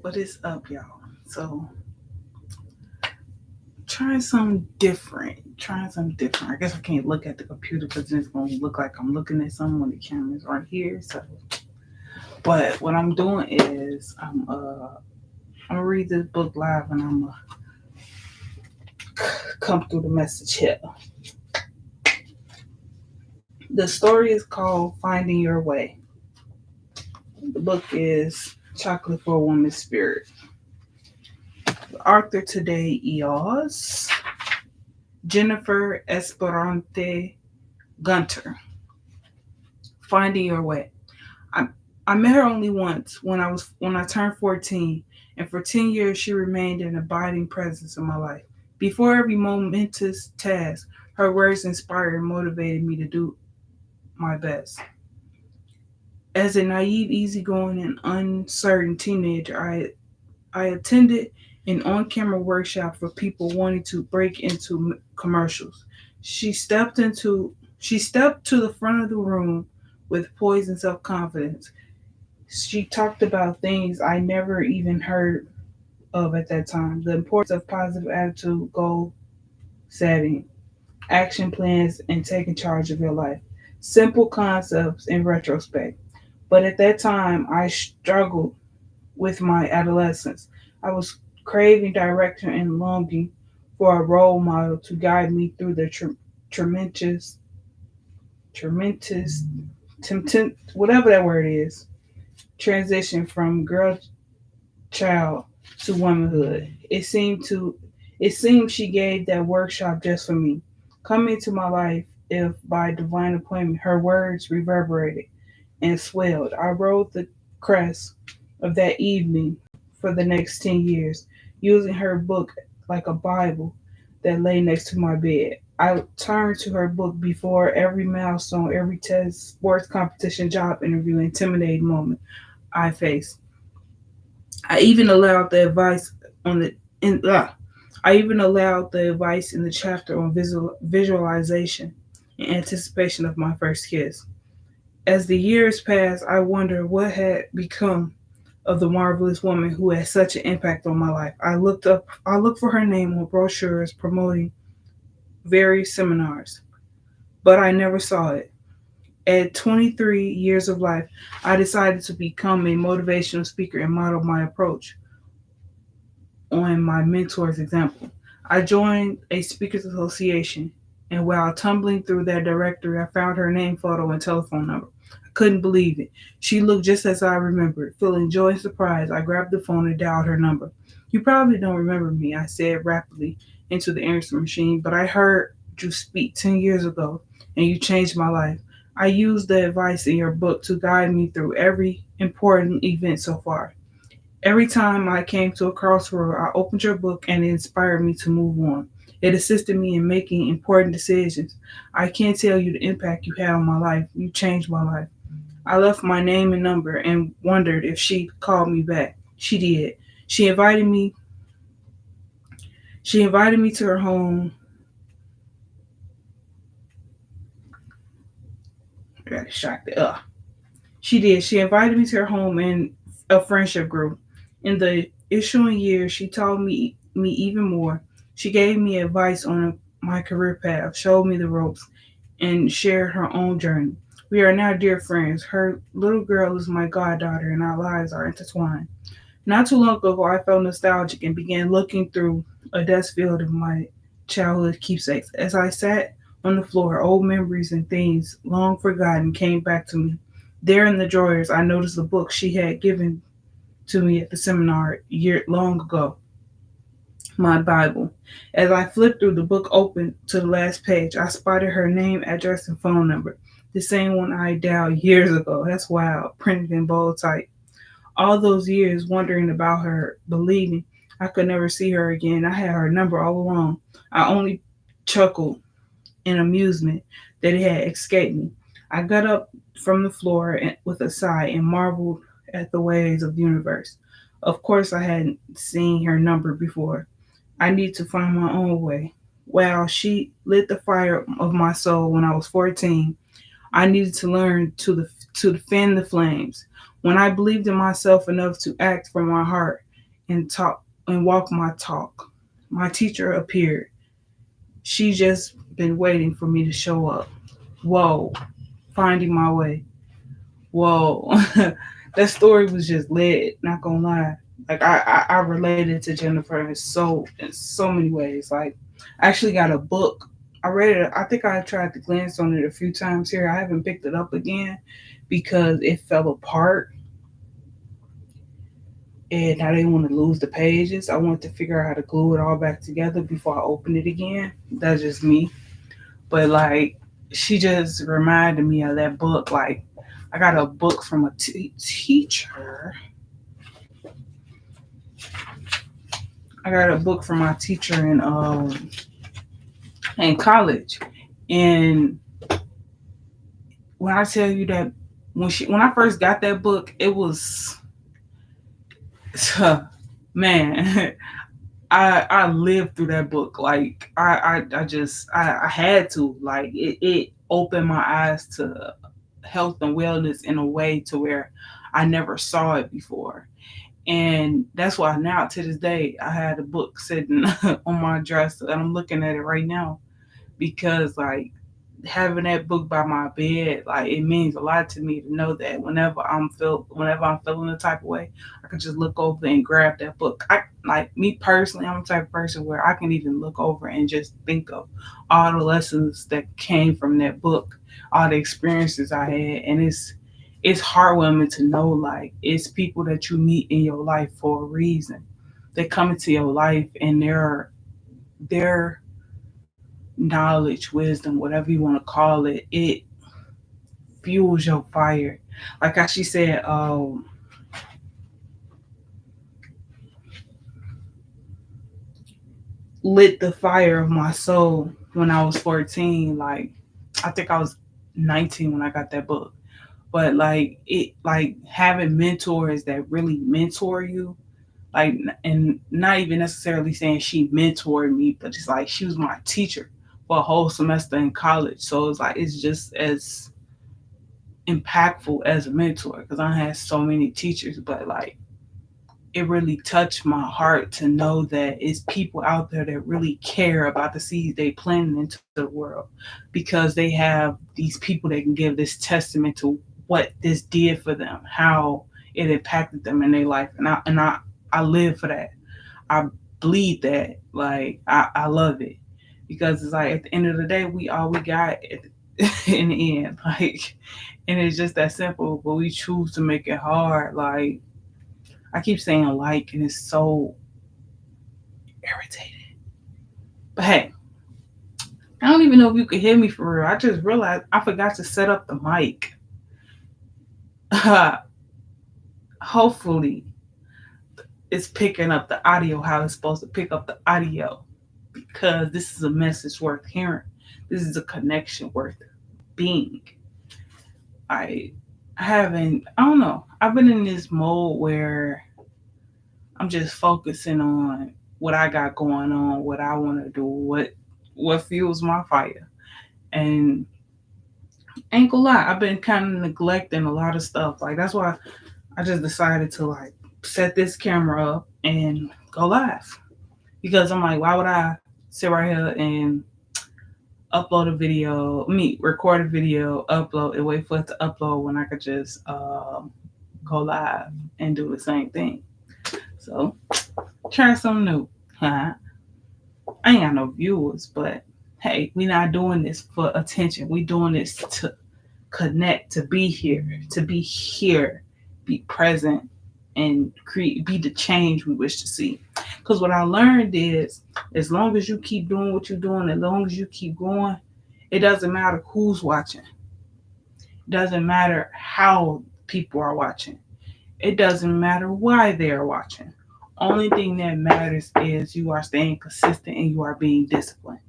What is up, y'all? So, trying something different. I guess I can't look at the computer because it's going to look like I'm looking at something when the cameras aren't here. So, but what I'm doing is I'm gonna read this book live and I'm gonna come through the message here. The story is called Finding Your Way. The book is Chocolate for a Woman's Spirit. The author today is Jennifer Esperante Gunter. Finding Your Way. I I met her only once when I turned 14, and for 10 years she remained an abiding presence in my life. Before every momentous task, her words inspired and motivated me to do my best. As a naive, easygoing, and uncertain teenager, I attended an on-camera workshop for people wanting to break into commercials. She stepped into she stepped to the front of the room with poise and self-confidence. She talked about things I never even heard of at that time. The importance of positive attitude, goal setting, action plans, and taking charge of your life. Simple concepts in retrospect. But at that time, I struggled with my adolescence. I was craving direction and longing for a role model to guide me through the tremendous, tremendous, whatever that word is, transition from girl child to womanhood. It seemed she gave that workshop just for me. Coming into my life, if by divine appointment, her words reverberated and swelled. I rode the crest of that evening for the next 10 years, using her book like a Bible that lay next to my bed. I turned to her book before every milestone, every test, sports competition, job interview, intimidating moment I faced. I even allowed the advice on the in I even allowed the advice in the chapter on visualization in anticipation of my first kiss. As the years passed, I wondered what had become of the marvelous woman who had such an impact on my life. I looked for her name on brochures promoting various seminars, but I never saw it. At 23 years of life, I decided to become a motivational speaker and model my approach on my mentor's example. I joined a speakers association, and while tumbling through their directory, I found her name, photo, and telephone number. I couldn't believe it. She looked just as I remembered. Feeling joy and surprise, I grabbed the phone and dialed her number. You probably don't remember me, I said rapidly into the answering machine, but I heard you speak 10 years ago, and you changed my life. I used the advice in your book to guide me through every important event so far. Every time I came to a crossroad, I opened your book and it inspired me to move on. It assisted me in making important decisions. I can't tell you the impact you had on my life. You changed my life. I left my name and number and wondered if she'd call me back. She did. She invited me. She invited me to her home. I got distracted. She did. She invited me to her home and a friendship group. In the ensuing years, she taught me even more. She gave me advice on my career path, showed me the ropes, and shared her own journey. We are now dear friends. Her little girl is my goddaughter, and our lives are intertwined. Not too long ago, I felt nostalgic and began looking through a dust field of my childhood keepsakes. As I sat on the floor, old memories and things long forgotten came back to me. There in the drawers, I noticed a book she had given to me at the seminar year long ago, my Bible. As I flipped through the book open to the last page, I spotted her name, address, and phone number. The same one I dialed years ago. That's wild, printed in bold type. All those years wondering about her, believing I could never see her again. I had her number all along. I only chuckled in amusement that it had escaped me. I got up from the floor with a sigh and marveled at the ways of the universe. Of course, I hadn't seen her number before. I need to find my own way. Wow, she lit the fire of my soul when I was 14. I needed to learn to fan the flames. When I believed in myself enough to act from my heart, and talk and walk my talk. My teacher appeared. She just been waiting for me to show up. Whoa, finding my way. Whoa, that story was just lit. Not gonna lie, like I related to Jennifer in so many ways. Like I actually got a book. I read it. I think I tried to glance on it a few times here. I haven't picked it up again because it fell apart and I didn't want to lose the pages. I wanted to figure out how to glue it all back together before I open it again. That's just me. But like, she just reminded me of that book. Like, I got a book from a teacher. I got a book from my teacher in college, and when I tell you that when I first got that book, it was man. I lived through that book. Like I had to. Like it opened my eyes to health and wellness in a way to where I never saw it before. And that's why now to this day I had a book sitting on my dresser and I'm looking at it right now because like having that book by my bed, like it means a lot to me to know that whenever I'm feeling the type of way, I can just look over and grab that book. I like me personally, I'm the type of person where I can even look over and just think of all the lessons that came from that book, all the experiences I had, and it's heartwarming to know like it's people that you meet in your life for a reason. They come into your life and their knowledge, wisdom, whatever you want to call it, it fuels your fire. Like how she said, lit the fire of my soul when I was 14. Like I think I was 19 when I got that book. But like having mentors that really mentor you, like, and not even necessarily saying she mentored me, but it's like she was my teacher for a whole semester in college. So it's like it's just as impactful as a mentor because I had so many teachers, but like it really touched my heart to know that it's people out there that really care about the seeds they planted into the world because they have these people that can give this testament to what this did for them, how it impacted them in their life. And I live for that. I bleed that. Like I love it. Because it's like at the end of the day, we all we got in the end. Like and it's just that simple, but we choose to make it hard. Like I keep saying like, and it's so irritating. But hey, I don't even know if you could hear me for real. I just realized I forgot to set up the mic. Hopefully, it's picking up the audio how it's supposed to pick up the audio because this is a message worth hearing. This is a connection worth being. I I don't know. I've been in this mode where I'm just focusing on what I got going on, what I want to do, what fuels my fire. And ain't gonna lie, I've been kind of neglecting a lot of stuff. Like that's why I just decided to like set this camera up and go live because I'm like, why would I sit right here and upload a video, record a video, upload and wait for it to upload when I could just go live and do the same thing. So try something new. Huh? I ain't got no viewers, but hey, we not doing this for attention. We doing this to connect, to be here, be present, and create, be the change we wish to see. Because what I learned is, as long as you keep doing what you're doing, as long as you keep going, it doesn't matter who's watching. It doesn't matter how people are watching. It doesn't matter why they are watching. Only thing that matters is you are staying consistent and you are being disciplined.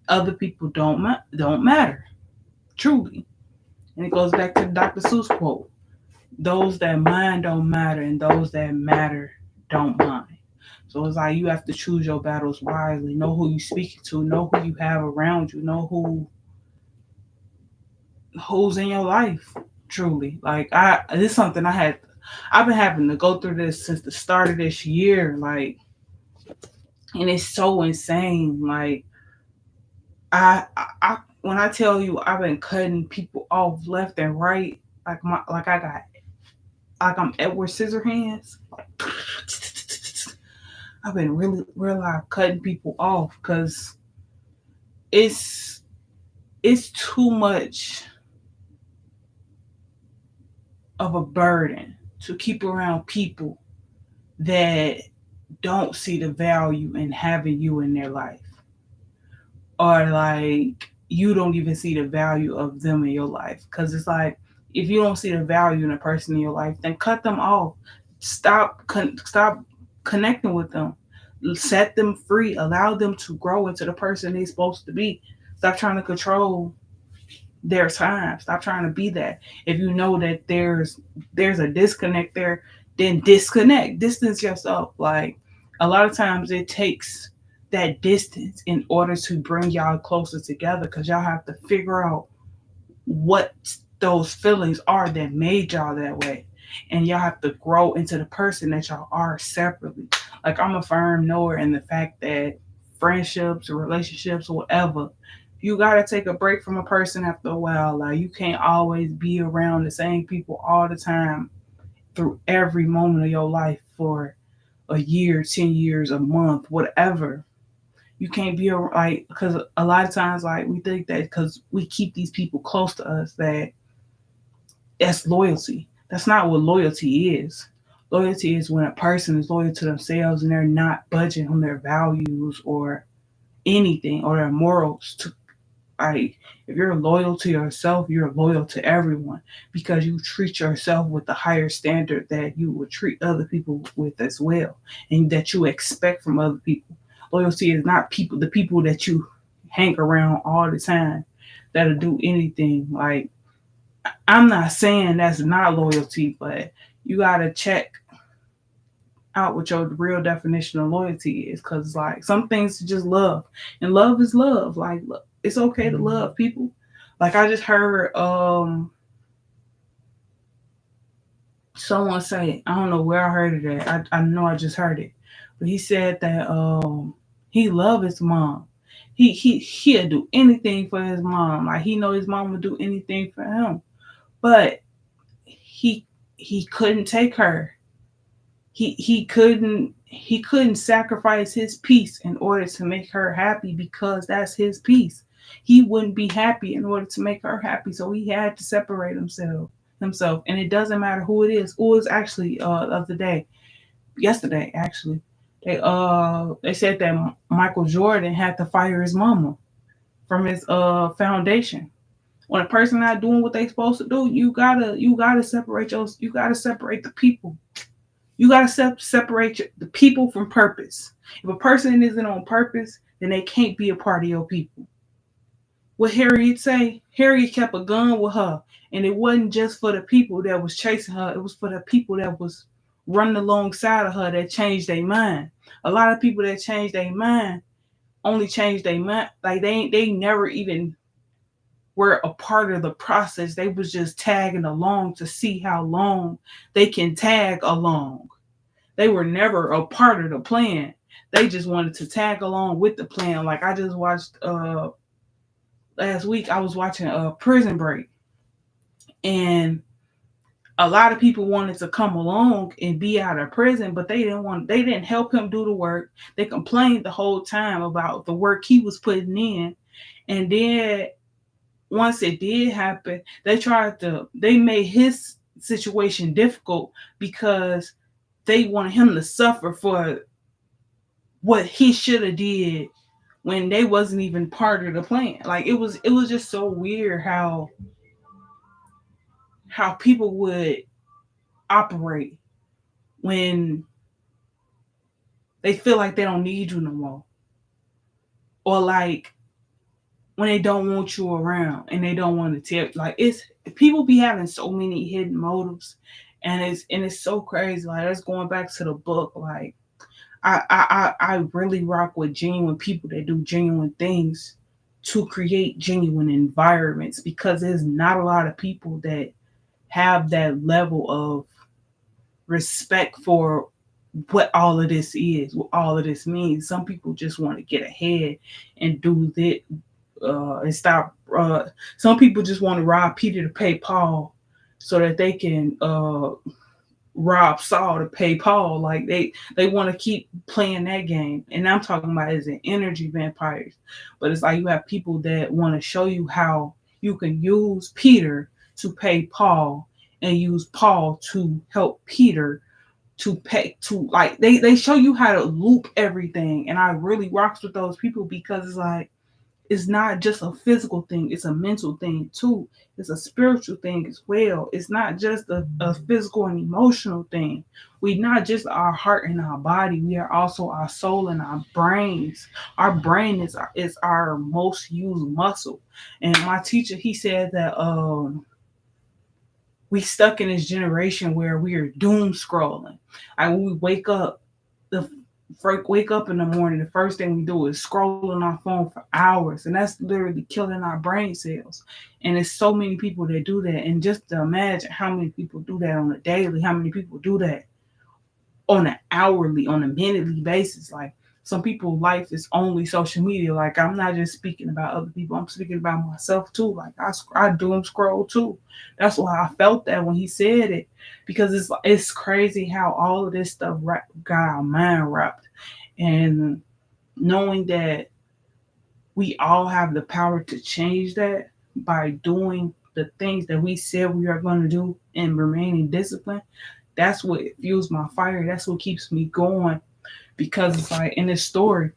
Other people don't matter, truly. And it goes back to the Dr. Seuss quote: "Those that mind don't matter, and those that matter don't mind." So it's like you have to choose your battles wisely. Know who you speaking to. Know who you have around you. Know who's in your life. Truly, like this is something I had. I've been having to go through this since the start of this year, like, and it's so insane. Like, I when I tell you I've been cutting people off left and right, like I got like I'm Edward Scissorhands. I've been real life cutting people off because it's it's too much of a burden to keep around people that don't see the value in having you in their life, or like you don't even see the value of them in your life. Because it's like, if you don't see the value in a person in your life, then cut them off. Stop connecting with them. Set them free. Allow them to grow into the person they're supposed to be. Stop trying to control their time. Stop trying to be that. If you know that there's a disconnect there, then disconnect. Distance yourself. Like, a lot of times it takes that distance in order to bring y'all closer together, because y'all have to figure out what those feelings are that made y'all that way. And y'all have to grow into the person that y'all are separately. Like, I'm a firm knower in the fact that friendships or relationships or whatever, you gotta take a break from a person after a while. Like, you can't always be around the same people all the time through every moment of your life for a year, 10 years, a month, whatever. You can't be like, because a lot of times, like, we think that because we keep these people close to us, that's loyalty. That's not what loyalty is. Loyalty is when a person is loyal to themselves and they're not budging on their values or anything, or their morals. To, like, if you're loyal to yourself, you're loyal to everyone, because you treat yourself with the higher standard that you would treat other people with as well, and that you expect from other people. Loyalty is not the people that you hang around all the time that'll do anything. Like, I'm not saying that's not loyalty, but you gotta check out what your real definition of loyalty is. Because, like, some things just love, and love is love. Like, it's okay to love people. Like, I just heard someone say, I don't know where I heard it at. I know I just heard it, but he said that he loved his mom. He'd do anything for his mom. Like, he know his mom would do anything for him, but he he couldn't take her. He couldn't sacrifice his peace in order to make her happy, because that's his peace. He wouldn't be happy in order to make her happy, so he had to separate himself. And it doesn't matter who it is. It was actually of the day, yesterday actually. They said that Michael Jordan had to fire his mama from his foundation. When a person not doing what they supposed to do, you gotta separate the people. You gotta separate the people from purpose. If a person isn't on purpose, then they can't be a part of your people. What Harriet say? Harriet kept a gun with her, and it wasn't just for the people that was chasing her. It was for the people that was running alongside of her that changed their mind. A lot of people that changed their mind only changed their mind. Like, they never even were a part of the process. They was just tagging along to see how long they can tag along. They were never a part of the plan. They just wanted to tag along with the plan. Like, I just watched last week, I was watching Prison Break, and a lot of people wanted to come along and be out of prison, but they didn't help him do the work. They complained the whole time about the work he was putting in. And then once it did happen, they made his situation difficult, because they wanted him to suffer for what he should have did when they wasn't even part of the plan. Like, it was just so weird how people would operate when they feel like they don't need you no more, or like when they don't want you around and they don't want to tell. Like, it's people be having so many hidden motives, and it's so crazy. Like, that's going back to the book. Like, I really rock with genuine people that do genuine things to create genuine environments, because there's not a lot of people that have that level of respect for what all of this is, what all of this means. Some people just want to get ahead and do that and stop. Some people just want to rob Peter to pay Paul, so that they can rob Saul to pay Paul. Like they want to keep playing that game. And I'm talking about as an energy vampires. But it's like you have people that want to show you how you can use Peter to pay Paul and use Paul to help Peter to pay to, like, they show you how to loop everything. And I really rocks with those people because it's like it's not just a physical thing, it's a mental thing too. It's a spiritual thing as well. It's not just a physical and emotional thing. We not just our heart and our body, we are also our soul and our brains. Our brain is our most used muscle. And my teacher, he said that we stuck in this generation where we are doom scrolling. Like when we the wake up in the morning, the first thing we do is scroll on our phone for hours, and that's literally killing our brain cells. And there's so many people that do that, and just to imagine how many people do that on a daily, how many people do that on an hourly, on a minutely basis. Like some people's life is only social media. Like I'm not just speaking about other people, I'm speaking about myself too. Like I doom scroll too. That's why I felt that when he said it, because it's crazy how all of this stuff got our mind wrapped. And knowing that we all have the power to change that by doing the things that we said we are going to do and remaining disciplined, that's what fuels my fire. That's what keeps me going. Because it's like in this story,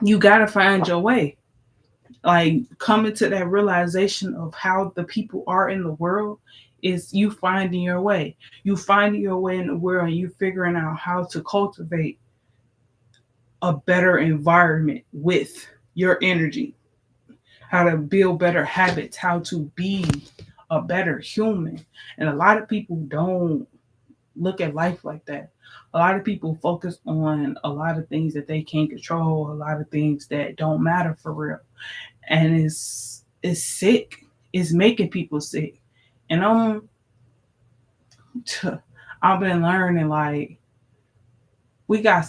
you got to find your way. Like coming to that realization of how the people are in the world is you finding your way. You finding your way in the world and you figuring out how to cultivate a better environment with your energy, how to build better habits, how to be a better human. And a lot of people don't look at life like that. A lot of people focus on a lot of things that they can't control, a lot of things that don't matter for real. And it's sick. It's making people sick. And I've been learning like we got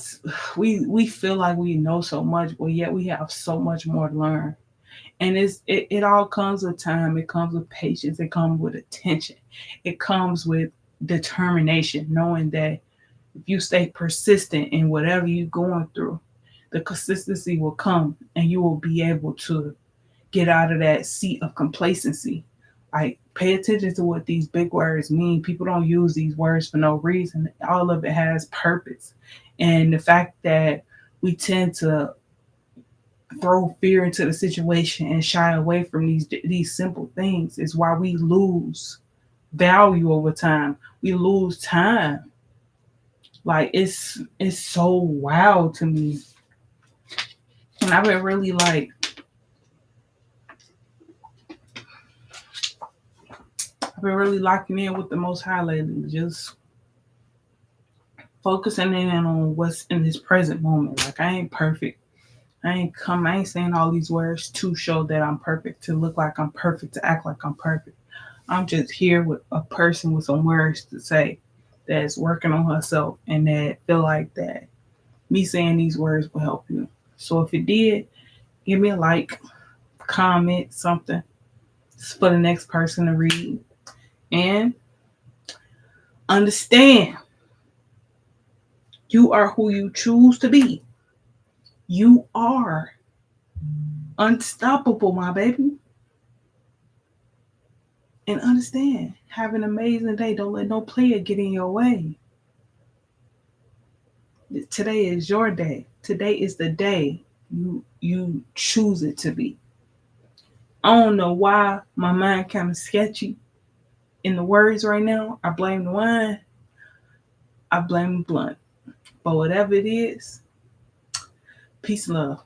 we feel like we know so much, but yet we have so much more to learn. And it all comes with time. It comes with patience. It comes with attention. It comes with determination, knowing that if you stay persistent in whatever you're going through, the consistency will come and you will be able to get out of that seat of complacency. Like, pay attention to what these big words mean. People don't use these words for no reason. All of it has purpose. And the fact that we tend to throw fear into the situation and shy away from these simple things is why we lose value over time. We lose time. Like it's so wild to me. And I've been really like I've been really locking in with the Most High lately, just focusing in on what's in this present moment. Like I ain't perfect. I ain't saying all these words to show that I'm perfect, to look like I'm perfect, to act like I'm perfect. I'm just here with a person with some words to say that's working on herself and that feel like that me saying these words will help you. So if it did, give me a like, comment, something for the next person to read. And understand you are who you choose to be. You are unstoppable, my baby. And understand, have an amazing day. Don't let no player get in your way. Today is your day. Today is the day you choose it to be. I don't know why my mind kind of sketchy in the words right now. I blame the wine. I blame the blunt. But whatever it is, peace and love.